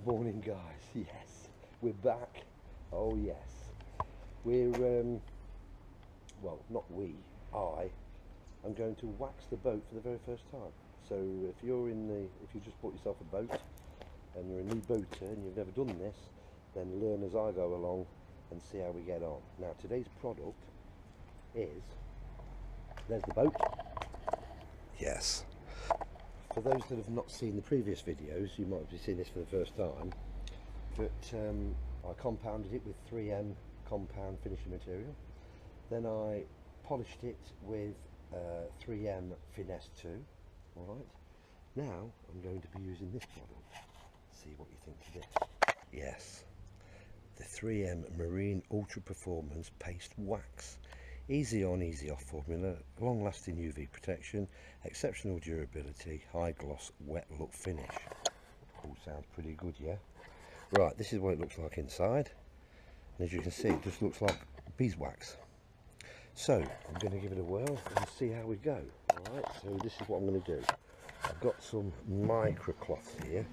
Morning guys, yes, we're back. Oh yes, we're well, not we, I am going to wax the boat for the very first time. So if you just bought yourself a boat and you're a new boater and you've never done this, then learn as I go along and see how we get on. Now today's product is, there's the boat. Yes. For those that have not seen the previous videos, you might be seeing this for the first time, but I compounded it with 3M compound finishing material. Then I polished it with 3M Finesse 2. Alright, now I'm going to be using this product. See what you think of this. Yes, the 3M Marine Ultra Performance Paste Wax. Easy on, easy off formula, long lasting UV protection, exceptional durability, high gloss, wet look finish. All sounds pretty good, yeah? Right, this is what it looks like inside. And as you can see, it just looks like beeswax. So, I'm going to give it a whirl and see how we go. Alright, so this is what I'm going to do. I've got some micro cloths here.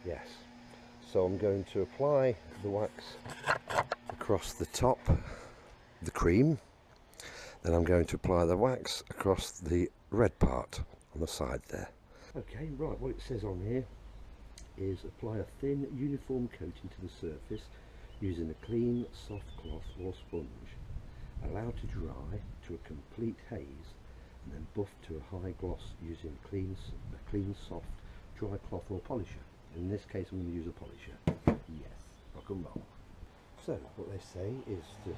Yes. So I'm going to apply the wax across the top, the cream, then I'm going to apply the wax across the red part on the side there. Okay, right, what it says on here is apply a thin uniform coating to the surface using a clean soft cloth or sponge. Allow to dry to a complete haze and then buff to a high gloss using a clean soft dry cloth or polisher. In this case I'm going to use a polisher. Yes, rock and roll. So what they say is to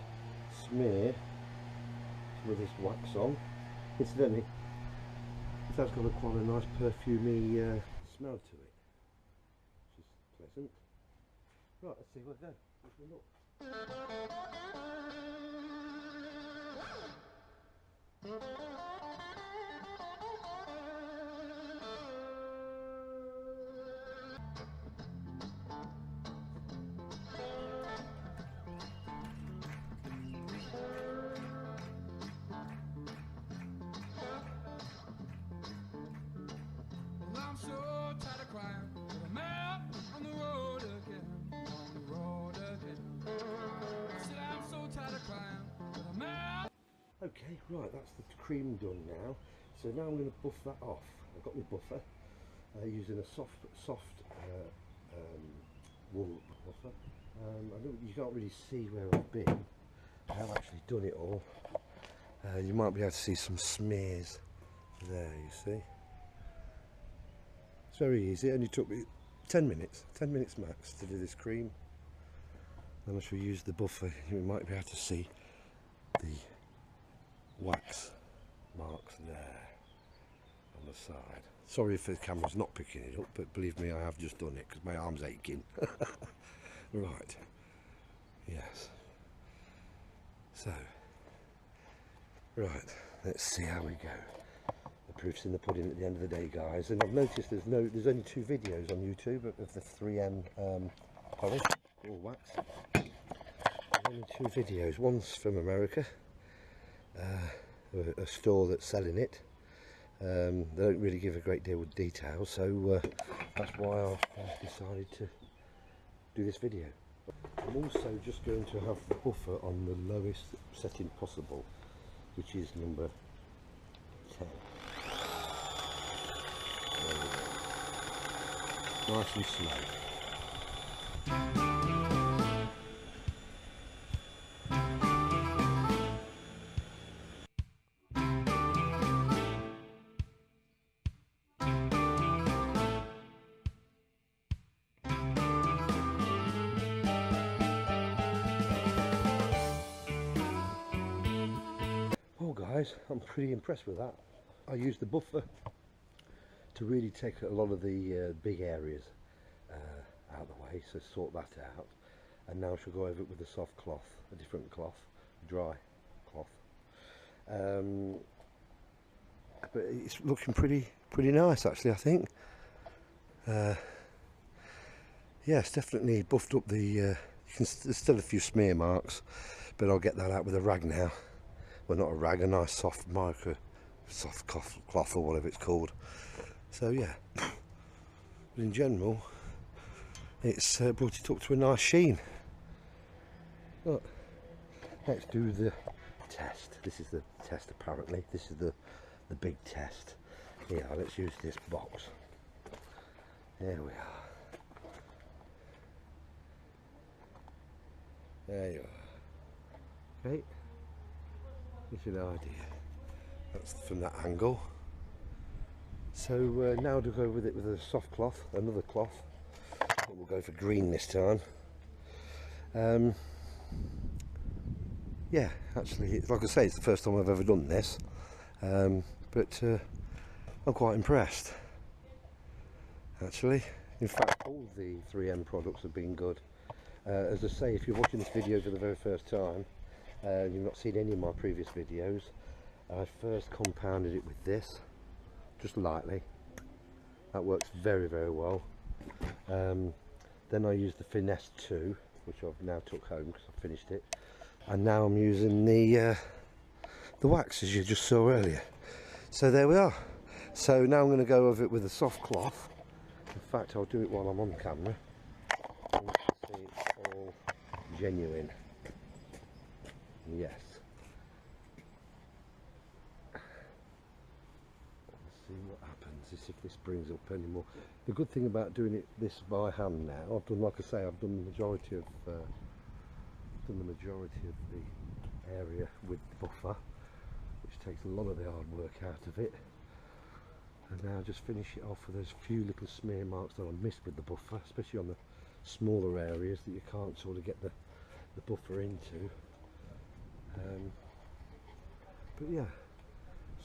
smear some of this wax on. Incidentally, it has got quite a nice perfumey smell to it, which is pleasant. Right, let's see where it goes. Let's have a look. I'm so tired of crying, but I'm out on the road again, on the road again. I said I'm so tired of crying, but I'm out. Okay, right, that's the cream done now. So now I'm going to buff that off. I've got my buffer using a soft wool buffer. You can't really see where I've been. I have actually done it all. You might be able to see some smears there, you see. It's very easy, it only took me 10 minutes max to do this cream. Then I shall use the buffer. You might be able to see the wax marks there on the side. Sorry if the camera's not picking it up, but believe me, I have just done it because my arm's aching. Right, yes. So, right, let's see how we go. The proof's in the pudding at the end of the day, guys. And I've noticed there's only 2 videos on YouTube of the 3M polish or wax. There's only 2 videos. One's from America, a store that's selling it. They don't really give a great deal of detail, so that's why I've decided to do this video. I'm also just going to have the buffer on the lowest setting possible, which is number 10. Nice and slow. Well guys, I'm pretty impressed with that. I used the buffer to really take a lot of the big areas out of the way, so sort that out. And now I shall go over it with a soft cloth, a different cloth, a dry cloth. But it's looking pretty nice actually, I think. Yeah, it's definitely buffed up the, there's still a few smear marks, but I'll get that out with a rag now. Well, not a rag, a nice soft cloth or whatever it's called. So yeah, but in general it's brought it up to a nice sheen. Look, let's do the test. This is the test apparently. This is the big test. Yeah, let's use this box. There we are. There you are. Okay, gives you an idea. That's from that angle. So now to go with it with a soft cloth, another cloth. I think we'll go for green this time. Yeah, actually, like I say, it's the first time I've ever done this, but I'm quite impressed. Actually, in fact, all the 3M products have been good. As I say, if you're watching this video for the very first time, you've not seen any of my previous videos, I first compounded it with this, just lightly. That works very, very well. Then I used the Finesse 2, which I've now took home because I finished it. And now I'm using the wax, as you just saw earlier. So there we are. So now I'm going to go over it with a soft cloth. In fact, I'll do it while I'm on camera. And you can see it's all genuine. Yes. Let's see what happens. If this brings up any more. The good thing about doing it this by hand now, I've done, like I say, I've done the majority of the area with buffer, which takes a lot of the hard work out of it. And now just finish it off with those few little smear marks that I missed with the buffer, especially on the smaller areas that you can't sort of get the buffer into. But yeah,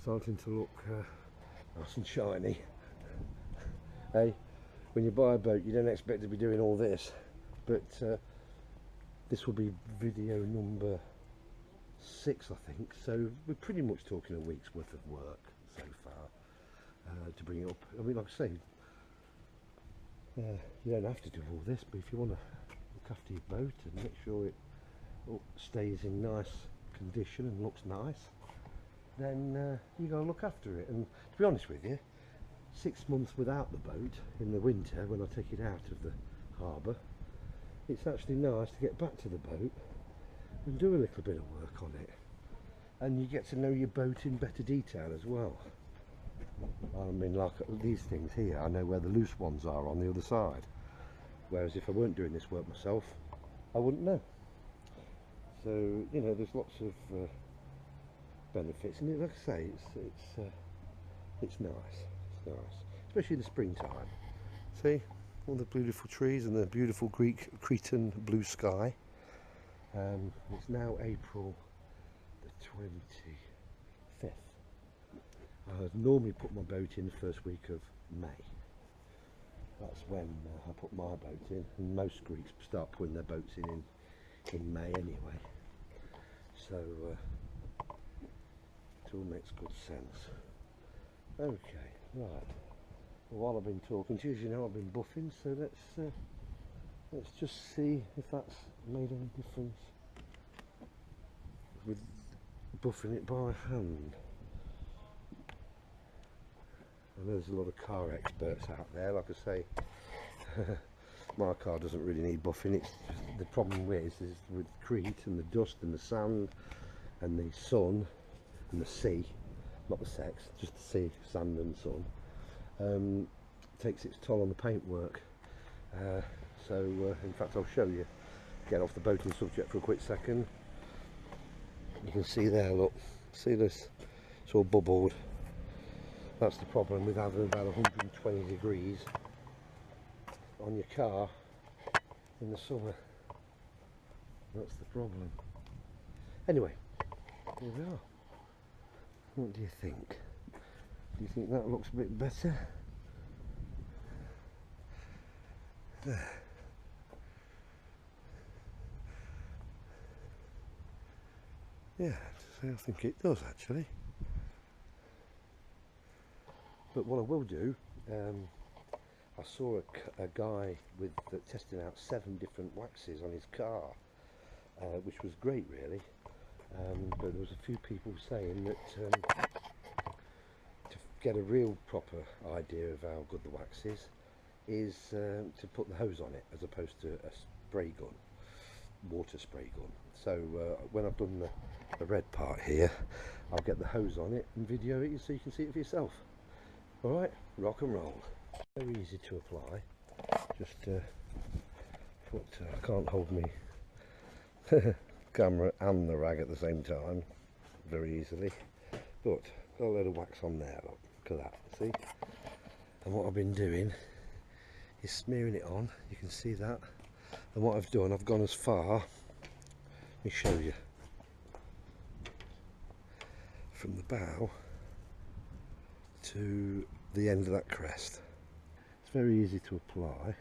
starting to look nice and shiny. Hey, when you buy a boat, you don't expect to be doing all this, but this will be video number 6, I think, so we're pretty much talking a week's worth of work so far to bring it up. I mean, like I say, you don't have to do all this, but if you want to look after your boat and make sure it stays in nice condition and looks nice, then you got to look after it. And to be honest with you, 6 months without the boat in the winter, when I take it out of the harbour, it's actually nice to get back to the boat and do a little bit of work on it, and you get to know your boat in better detail as well. I mean, like these things here, I know where the loose ones are on the other side, whereas if I weren't doing this work myself, I wouldn't know. So, you know, there's lots of benefits, and like I say, it's nice. It's nice, especially in the springtime. See all the beautiful trees and the beautiful Cretan blue sky. It's now April the 25th. I normally put my boat in the first week of May. That's when I put my boat in, and most Greeks start putting their boats in May anyway. So it all makes good sense. Okay, right. Well, while I've been talking to you, as you know, I've been buffing, so let's just see if that's made any difference with buffing it by hand. I know there's a lot of car experts out there. Like I say, my car doesn't really need buffing. It's just, the problem is with Crete and the dust and the sand and the sun and the sea, not the sex, just the sea, sand and sun, takes its toll on the paintwork. So in fact, I'll show you. Get off the boating subject for a quick second. You can see there, look, see this, it's all bubbled. That's the problem with having about 120 degrees on your car in the summer. That's the problem. Anyway, here we are. What do you think? Do you think that looks a bit better? There. Yeah, I think it does actually. But what I will do, I saw a guy with testing out 7 different waxes on his car, which was great really. But there was a few people saying that to get a real proper idea of how good the wax is, is to put the hose on it as opposed to a spray gun, water spray gun. So when I've done the red part here, I'll get the hose on it and video it so you can see it for yourself. Alright, rock and roll. Very easy to apply. Just I can't hold me camera and the rag at the same time very easily, but got a load of wax on there, look at that, see? And what I've been doing is smearing it on, you can see that. And what I've done, I've gone as far, let me show you, from the bow to the end of that crest. It's very easy to apply.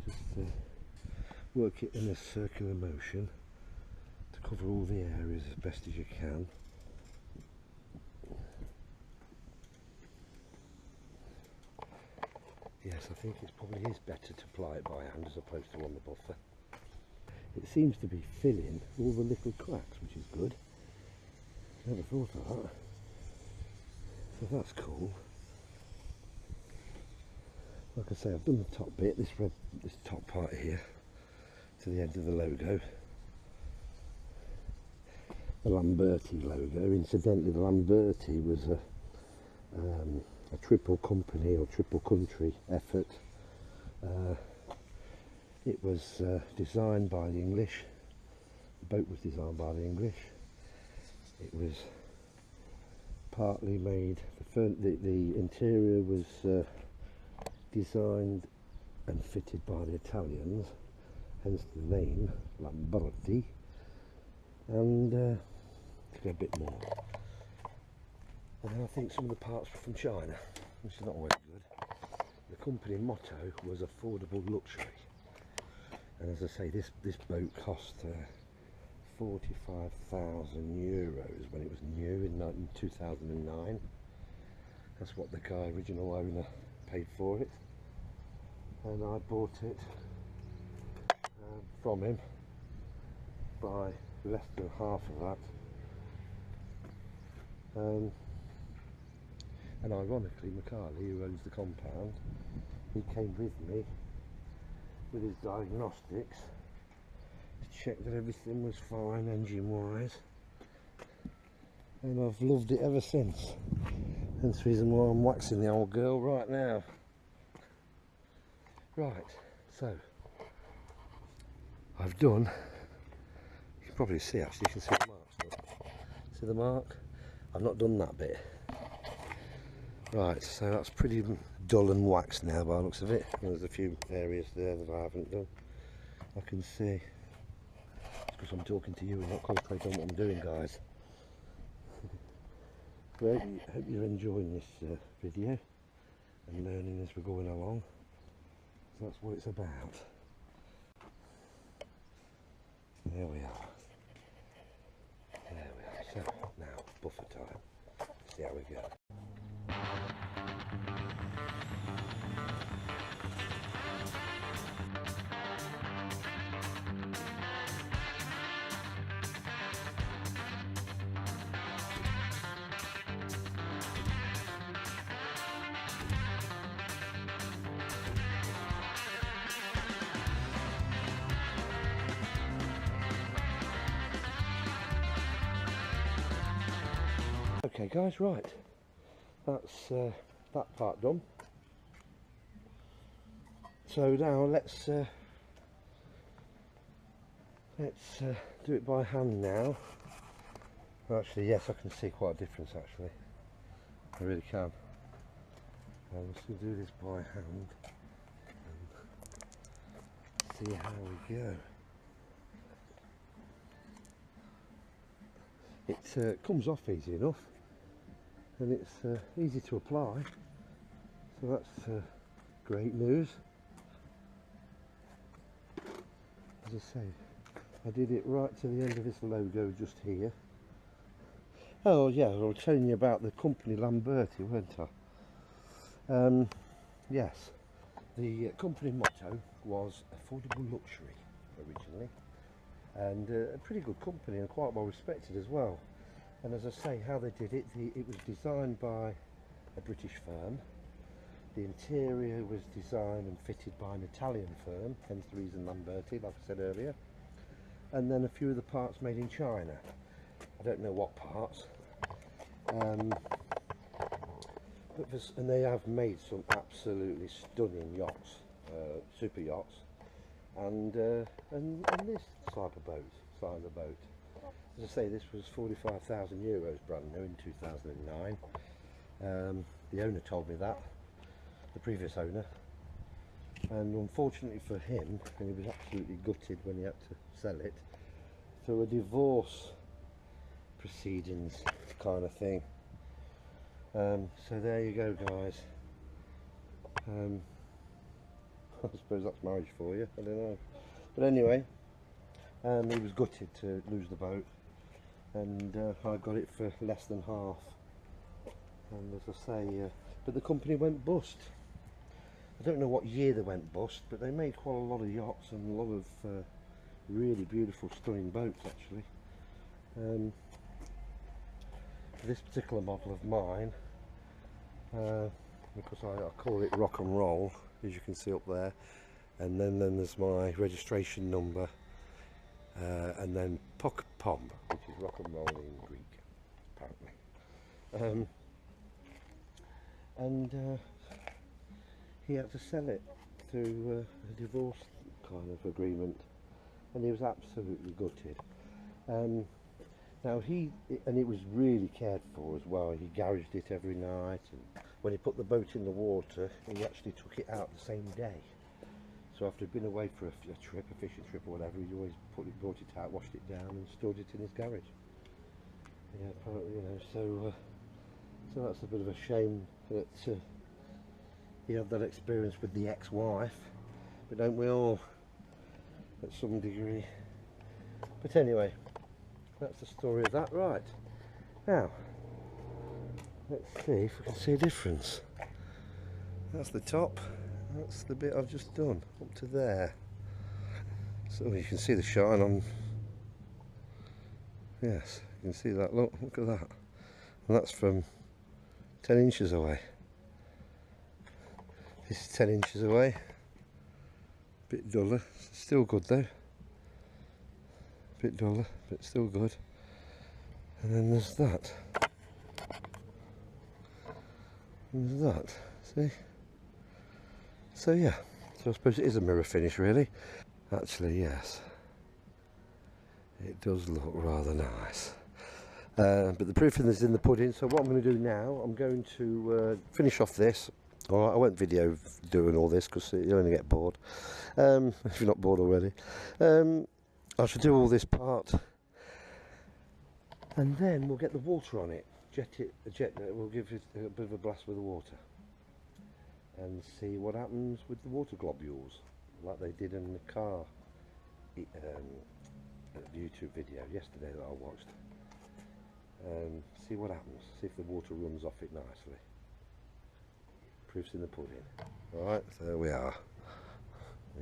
Just work it in a circular motion to cover all the areas as best as you can. Yes, I think it probably is better to apply it by hand as opposed to on the buffer. It seems to be filling all the little cracks, which is good. Never thought of that. So that's cool. Like I say, I've done the top bit, this top part here, to the end of the logo. The Lambretta logo. Incidentally, the Lambretta was a triple company or triple country effort. It was designed by the English. The boat was designed by the English. It was partly made, the interior was designed and fitted by the Italians, hence the name Lambretta, and to go a bit more. And then I think some of the parts were from China, which is not always good. The company motto was affordable luxury, and as I say, this boat cost 45,000 euros when it was new in 2009. That's what the guy, original owner, paid for it, and I bought it from him by less than half of that. And ironically, Macaulay, who owns the compound, he came with me with his diagnostics to check that everything was fine engine wise, and I've loved it ever since. Hence the reason why I'm waxing the old girl right now. Right, so I've done, you can probably see, actually you can see the marks, look. See the mark? I've not done that bit. Right, so that's pretty dull and waxed now by the looks of it. There's a few areas there that I haven't done. I can see. It's because I'm talking to you and not concentrating on what I'm doing, guys. Great, hope you're enjoying this video and learning as we're going along. So that's what it's about. There we are. There we are. So, now, buffer time. See how we go. Okay guys, right, that's that part done. So now let's do it by hand now. Actually, yes, I can see quite a difference actually. I really can. I'm just going to do this by hand and see how we go. It comes off easy enough, and it's easy to apply, so that's great news. As I say, I did it right to the end of this logo just here. Oh yeah, I was telling you about the company Lambretta, weren't I? Yes, the company motto was affordable luxury originally, and a pretty good company and quite well respected as well. And as I say, how they did it, it was designed by a British firm, The interior was designed and fitted by an Italian firm, hence the reason Lambretta, like I said earlier. And then a few of the parts made in China. I don't know what parts. And they have made some absolutely stunning yachts, super yachts, and this type of boat, size of boat. As I say, this was €45,000 brand new in 2009. The owner told me that, the previous owner, and unfortunately for him, and he was absolutely gutted when he had to sell it, through a divorce proceedings kind of thing. So there you go, guys. I suppose that's marriage for you, I don't know. But anyway, he was gutted to lose the boat, and I got it for less than half. And as I say, but the company went bust. I don't know what year they went bust, but they made quite a lot of yachts and a lot of really beautiful, stunning boats actually. This particular model of mine, because I call it rock and roll, as you can see up there, and then there's my registration number, and then Puck Pom, which is rock and roll in Greek, apparently. He had to sell it through a divorce kind of agreement, and he was absolutely gutted. Now it was really cared for as well. He garaged it every night, and when he put the boat in the water, he actually took it out the same day. So after he'd been away for a fishing trip or whatever, he always brought it out, washed it down, and stored it in his garage. Yeah, apparently, you know. So that's a bit of a shame that he had that experience with the ex-wife, but don't we all, at some degree? But anyway, that's the story of that. Right, now let's see if we can see a difference. That's the top, that's the bit I've just done up to there, so you can see the shine on. Yes, you can see that. Look at that, and that's from 10 inches away. This is 10 inches away, bit duller, still good though, bit duller but still good. And then there's that, and there's that, see? So yeah, so I suppose it is a mirror finish really. Actually yes, it does look rather nice. But the proof is in the pudding, so what I'm going to do now, I'm going to finish off this. Alright, I won't video doing all this because you'll only get bored, if you're not bored already. I should do all this part, and then we'll get the water on it, we'll give it a bit of a blast with the water, and see what happens with the water globules, like they did in the car YouTube video yesterday that I watched. See what happens, see if the water runs off it nicely. Proof's in the pudding. Alright, so there we are.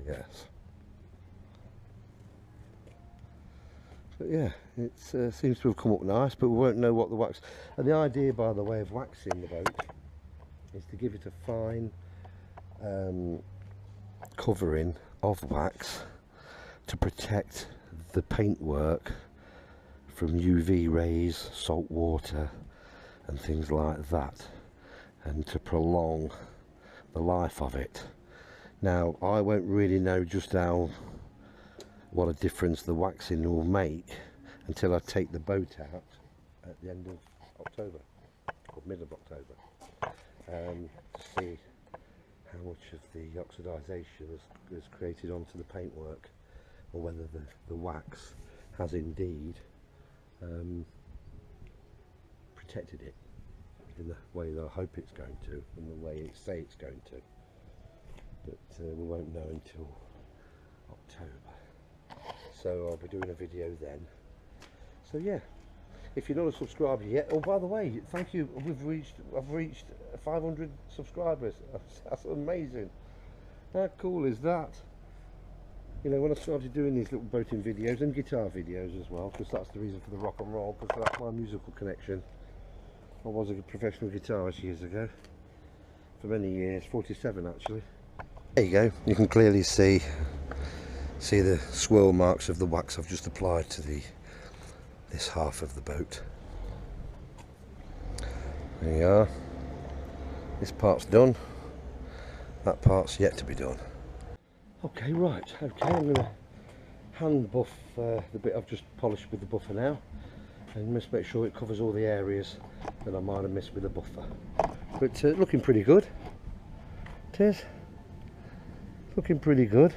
Yes. But yeah, it seems to have come up nice, but we won't know what the wax. And the idea, by the way, of waxing the boat is to give it a fine covering of wax to protect the paintwork from UV rays, salt water and things like that, and to prolong the life of it. Now I won't really know just what a difference the waxing will make until I take the boat out at the end of October or mid of October, to see how much of the oxidation is created onto the paintwork, or whether the wax has indeed protected it in the way that I hope it's going to, and the way it say it's going to. But we won't know until October. So I'll be doing a video then. So yeah, if you're not a subscriber yet, oh by the way, thank you. I've reached 500 subscribers. That's amazing. How cool is that? You know, when I started doing these little boating videos and guitar videos as well, because that's the reason for the rock and roll, because that's my musical connection. I was a professional guitarist years ago, for many years, 47 actually. There you go, you can clearly see the swirl marks of the wax I've just applied to this half of the boat. There you are. This part's done. That part's yet to be done. Okay, right. Okay, I'm going to hand buff the bit I've just polished with the buffer now, and just make sure it covers all the areas that I might have missed with the buffer. But looking pretty good. It is. Looking pretty good.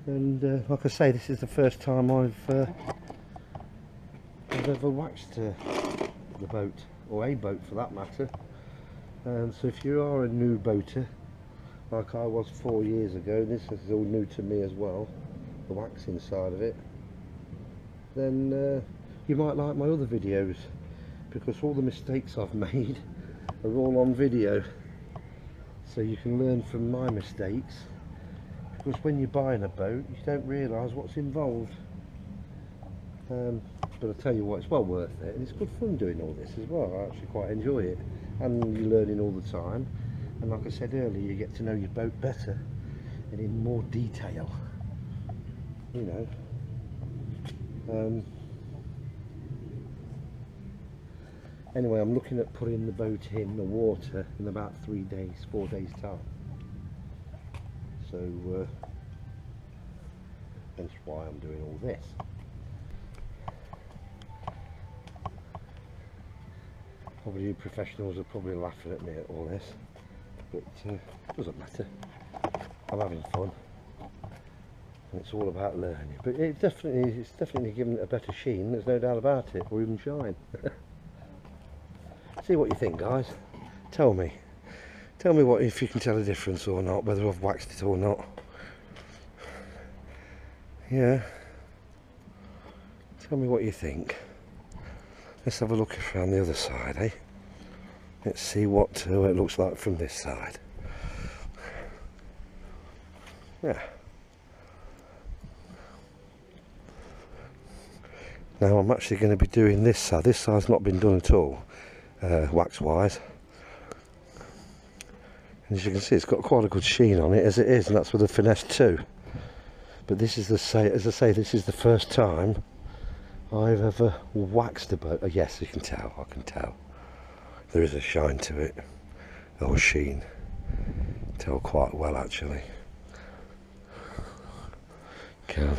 And like I say, this is the first time I've ever waxed the boat, or a boat for that matter. So if you are a new boater, like I was 4 years ago, this is all new to me as well, the waxing side of it, then you might like my other videos, because all the mistakes I've made are all on video, so you can learn from my mistakes. Because when you're buying a boat, you don't realise what's involved. But I tell you what, it's well worth it, and it's good fun doing all this as well. I actually quite enjoy it, and you're learning all the time. And like I said earlier, you get to know your boat better and in more detail. You know. Anyway, I'm looking at putting the boat in the water in about 4 days time. So that's why I'm doing all this. Probably you professionals are probably laughing at me at all this, but it doesn't matter. I'm having fun, and it's all about learning. But it's definitely given it a better sheen. There's no doubt about it, or even shine. See what you think, guys. Tell me what, if you can tell a difference or not, whether I've waxed it or not. Yeah. Tell me what you think. Let's have a look around the other side, eh? Let's see what it looks like from this side. Yeah. Now I'm actually going to be doing this side. This side's not been done at all, wax-wise. And as you can see, it's got quite a good sheen on it as it is, and that's with a finesse too. But this is as I say, this is the first time I've ever waxed a boat. Oh, yes, you can tell. I can tell. There is a shine to it, or sheen. Tell quite well actually. Can.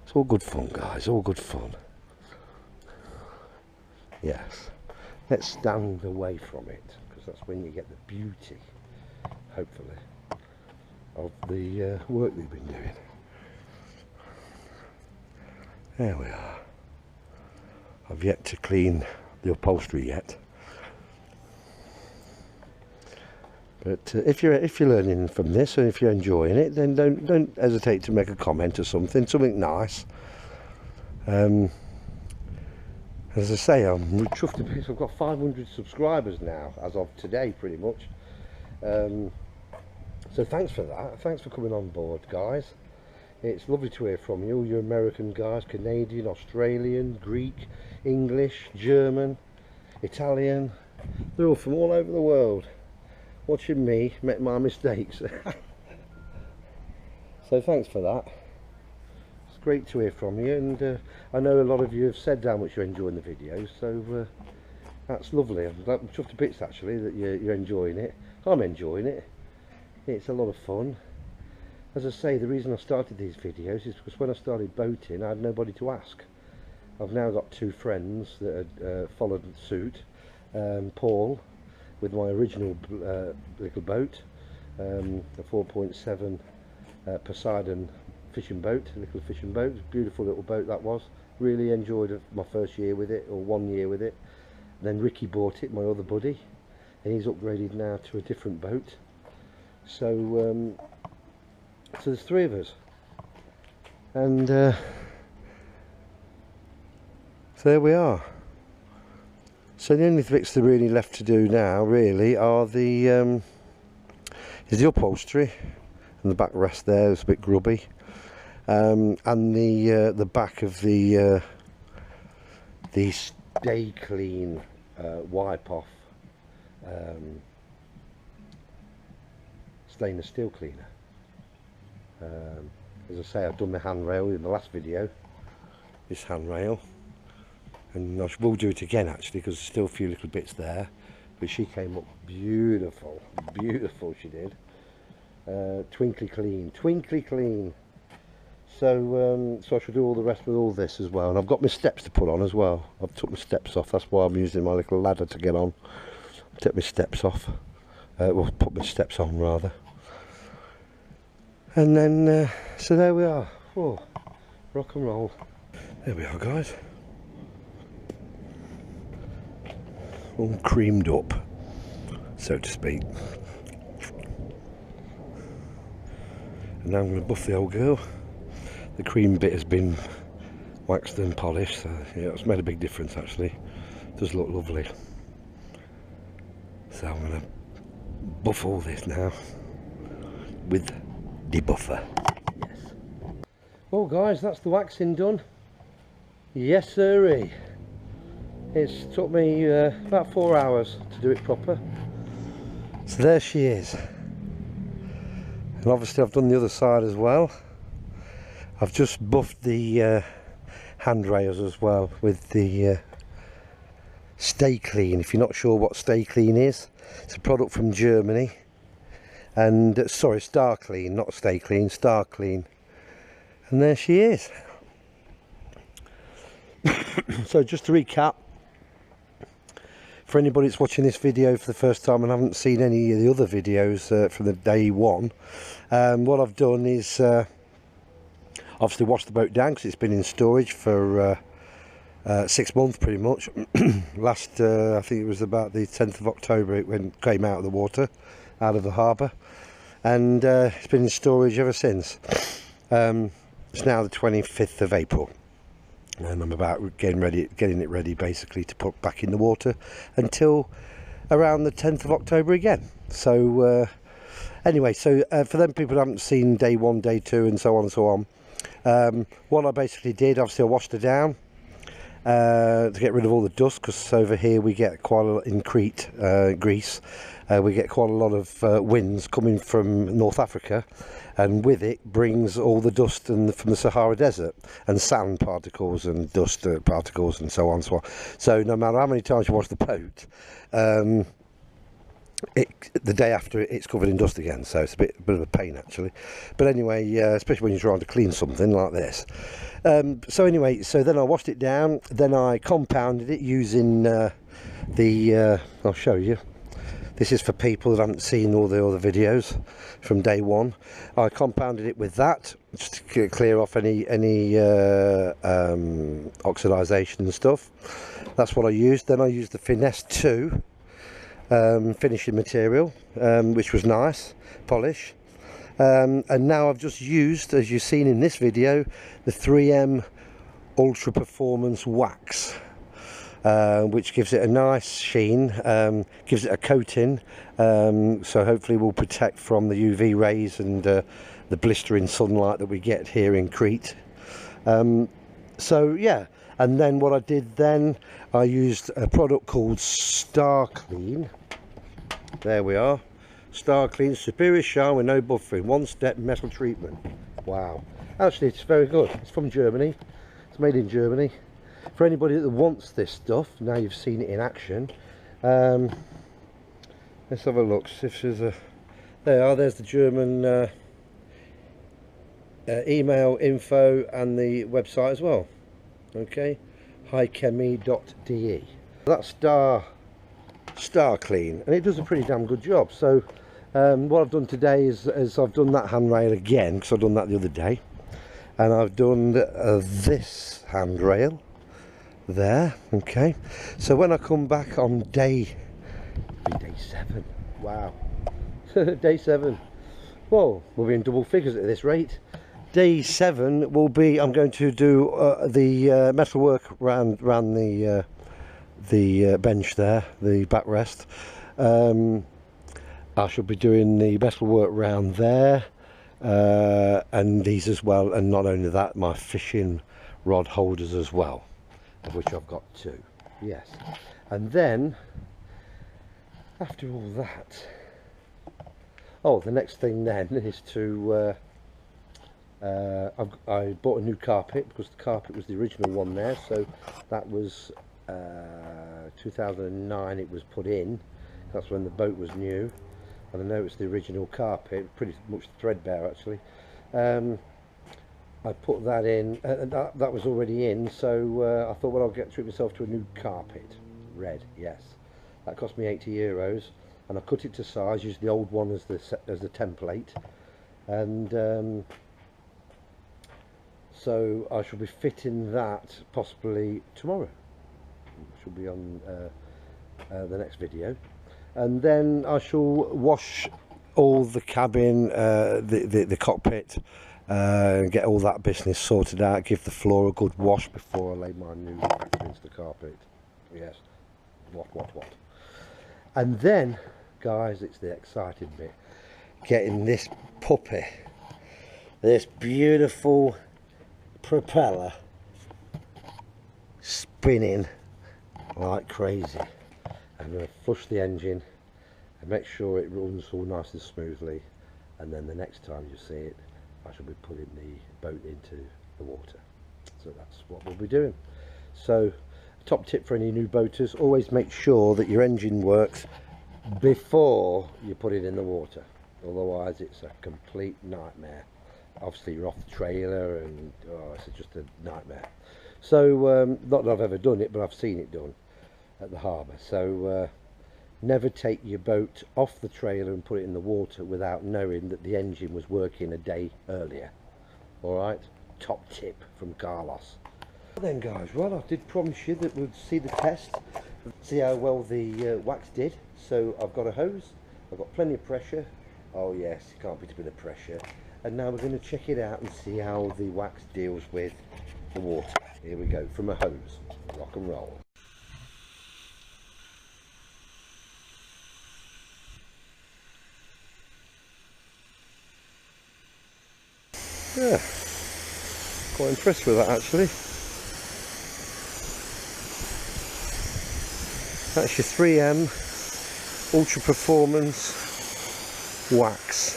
It's all good fun, guys. All good fun. Yes. Let's stand away from it, because that's when you get the beauty, hopefully, of the work we've been doing. There we are. I've yet to clean the upholstery yet, but if you're learning from this, and if you're enjoying it, then don't hesitate to make a comment or something nice. As I say, I'm chuffed a bit. I've got 500 subscribers now as of today, pretty much. So thanks for that. Thanks for coming on board, guys. It's lovely to hear from you, you American guys, Canadian, Australian, Greek, English, German, Italian. They're all from all over the world, watching me make my mistakes. So thanks for that. It's great to hear from you, and I know a lot of you have said how much you're enjoying the videos, so that's lovely. I'm chuffed to bits actually that you're enjoying it. I'm enjoying it. It's a lot of fun. As I say, the reason I started these videos is because when I started boating, I had nobody to ask. I've now got 2 friends that had followed suit. Paul, with my original little boat, a 4.7 Poseidon fishing boat, a little fishing boat, beautiful little boat that was. Really enjoyed my first year with it, or 1 year with it. Then Ricky bought it, my other buddy, and he's upgraded now to a different boat. So so there's 3 of us, and so there we are. So the only bits that are really left to do now really are the upholstery, and the backrest there is a bit grubby, and the back of the stay clean wipe off stainless steel cleaner. As I say, I've done the handrail in the last video, this handrail, and I will do it again actually, because there's still a few little bits there, but she came up beautiful, beautiful she did. Twinkly clean. So so I should do all the rest with all this as well, and I've got my steps to put on as well. I've took my steps off, that's why I'm using my little ladder to get on. Take my steps off, well, put my steps on rather. And then so there we are. Oh, rock and roll. There we are, guys, all creamed up, so to speak. And now I'm going to buff the old girl. The cream bit has been waxed and polished, so yeah, it's made a big difference actually. It does look lovely. So I'm going to buff all this now with the buffer. Yes. Well guys, that's the waxing done. Yes sirree. It's took me about 4 hours to do it proper. So there she is. And obviously I've done the other side as well. I've just buffed the handrails as well with the Stay Clean. If you're not sure what Stay Clean is, it's a product from Germany. And sorry, Star Clean, not Stay Clean, Star Clean. And there she is. So just to recap, for anybody that's watching this video for the first time and haven't seen any of the other videos from the day one, what I've done is obviously washed the boat down because it's been in storage for 6 months pretty much. Last I think it was about the 10th of October it came out of the water, out of the harbour, and it's been in storage ever since. It's now the 25th of April, and I'm about getting it ready basically to put back in the water until around the 10th of October again. So anyway, so for them people who haven't seen day one, day two and so on and so on, what I basically did, obviously I washed her down to get rid of all the dust, because over here we get quite a lot in Crete, Greece, we get quite a lot of winds coming from North Africa, and with it brings all the dust from the Sahara Desert, and sand particles and dust particles and so on and so on. So no matter how many times you wash the boat, the day after it's covered in dust again, so it's a bit of a pain actually. But anyway, especially when you're trying to clean something like this. So anyway, so then I washed it down, then I compounded it using I'll show you. This is for people that haven't seen all the other videos from day one. I compounded it with that just to clear off any oxidation and stuff. That's what I used. Then I used the Finesse 2 finishing material, which was nice polish, and now I've just used, as you've seen in this video, the 3M Ultra Performance Wax, which gives it a nice sheen, gives it a coating, so hopefully will protect from the UV rays and the blistering sunlight that we get here in Crete. So yeah, and then what I did then, I used a product called Star Clean. There we are, Star Clean Superior Shine with no buffering, one-step metal treatment. Wow, actually it's very good. It's from Germany, it's made in Germany. For anybody that wants this stuff, now you've seen it in action, let's have a look. If there's a, there's the German email info and the website as well. Okay, highchemi.de. That's Star Clean, and it does a pretty damn good job. So what I've done today is I've done that handrail again, because I've done that the other day, and I've done this handrail there. Okay, so when I come back on day 7, wow, day 7, whoa, we'll be in double figures at this rate. Day 7 will be, I'm going to do the metal work around the bench there, the backrest. I shall be doing the metal work round there, and these as well, and not only that, my fishing rod holders as well, of which I've got 2. Yes, and then after all that, oh, the next thing then is to I bought a new carpet, because the carpet was the original one there, so that was 2009 it was put in. That's when the boat was new, and I know it's the original carpet, pretty much threadbare actually. I put that in, and that was already in, so I thought, well, I'll treat myself to a new carpet, red, yes. That cost me €80, and I cut it to size, used the old one as the template, and so I shall be fitting that possibly tomorrow. She'll be on the next video, and then I shall wash all the cabin, the cockpit, get all that business sorted out, give the floor a good wash before I lay my new wax into the carpet. Yes, what. And then, guys, it's the exciting bit, getting this puppy, this beautiful propeller, spinning like crazy. I'm going to flush the engine and make sure it runs all nice and smoothly, and then the next time you see it, I shall be putting the boat into the water. So that's what we'll be doing. So, top tip for any new boaters, always make sure that your engine works before you put it in the water, otherwise it's a complete nightmare. Obviously you're off the trailer, and it's just a nightmare. So not that I've ever done it, but I've seen it done at the harbour. So never take your boat off the trailer and put it in the water without knowing that the engine was working a day earlier. Alright, top tip from Carlos. Then guys, well, I did promise you that we'd see the test, see how well the wax did. So I've got a hose, I've got plenty of pressure. Oh yes, you can't beat a bit of pressure. And now we're going to check it out and see how the wax deals with the water. Here we go, from a hose, rock and roll. Yeah, quite impressed with that actually. That's your 3M Ultra Performance wax.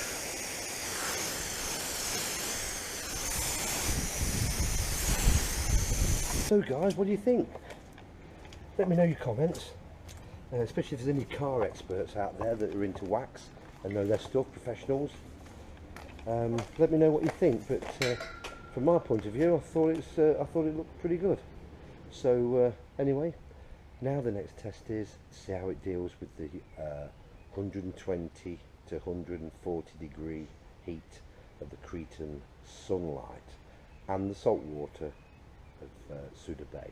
So guys, what do you think? Let me know your comments, especially if there's any car experts out there that are into wax and know their stuff, professionals. Let me know what you think, but from my point of view, I thought it looked pretty good. So anyway, now the next test is to see how it deals with the 120 to 140 degree heat of the Cretan sunlight and the salt water of Souda Bay.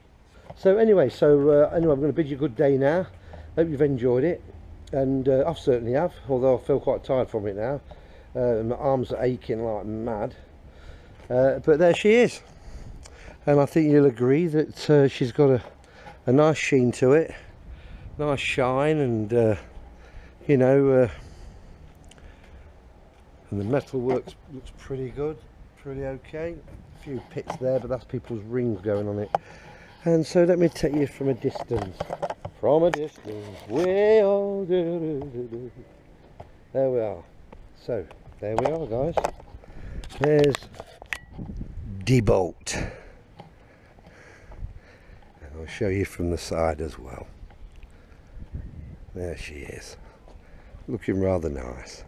So anyway, I'm going to bid you a good day now. Hope you've enjoyed it, and I certainly have, although I feel quite tired from it now. My arms are aching like mad, but there she is, and I think you'll agree that she's got a nice sheen to it, nice shine, and you know, and the metal looks pretty good, pretty okay. A few pits there, but that's people's rings going on it. And so let me take you from a distance, way all do. There we are. So there we are, guys. There's debolt, and I'll show you from the side as well. There she is, looking rather nice.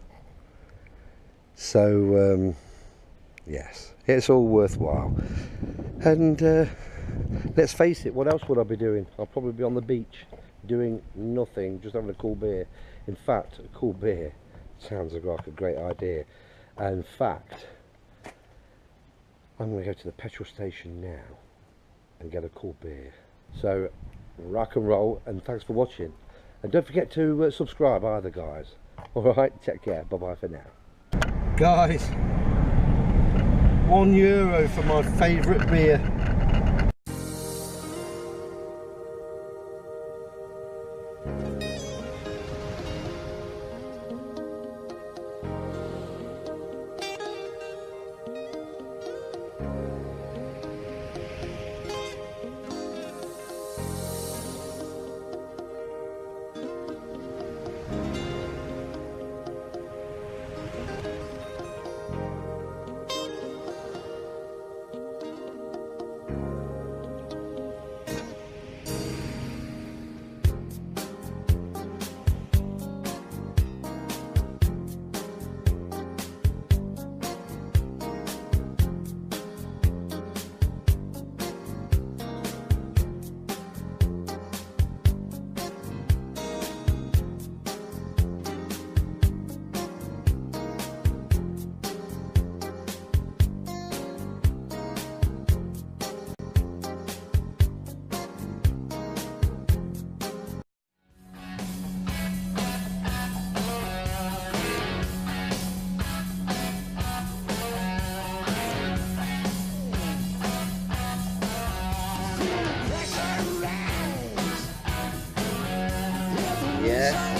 So yes, it's all worthwhile. And let's face it, what else would I be doing? I'll probably be on the beach doing nothing, just having a cool beer. In fact, a cool beer sounds like a great idea. And in fact, I'm going to go to the petrol station now and get a cool beer. So rock and roll, and thanks for watching, and don't forget to subscribe either, guys. Alright, take care, bye bye for now. Guys, €1 for my favourite beer.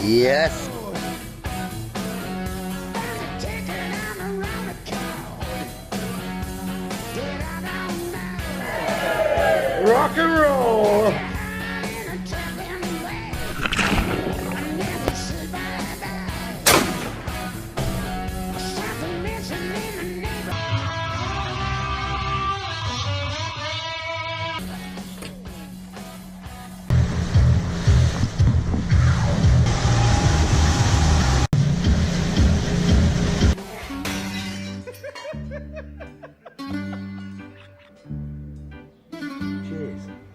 Yes. Rock and roll. Cheers.